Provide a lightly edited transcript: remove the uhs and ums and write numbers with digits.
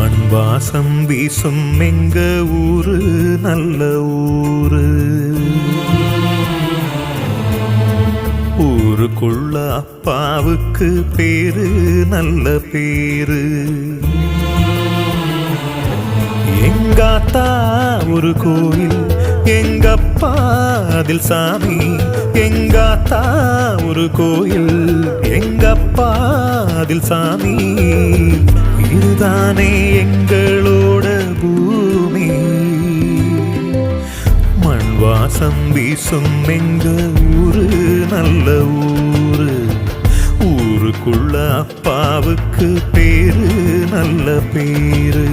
மண் வாசம் வீசும் எங்க ஊரு நல்ல ஊரு. ஊருக்குள்ள அப்பாவுக்கு பேரு நல்ல பேரு. எங்காத்தா ஒரு கோயில், எங்கப்பா அதில் சாமி. எங்காத்தா ஒரு கோயில், எங்கப்பா அதில் சாமி. இதுதானே எங்களோட பூமி. மண் வாசம் வீசும் எங்க ஊரு நல்ல ஊரு. ஊருக்குள்ள அப்பாவுக்கு பேரு நல்ல பேரு.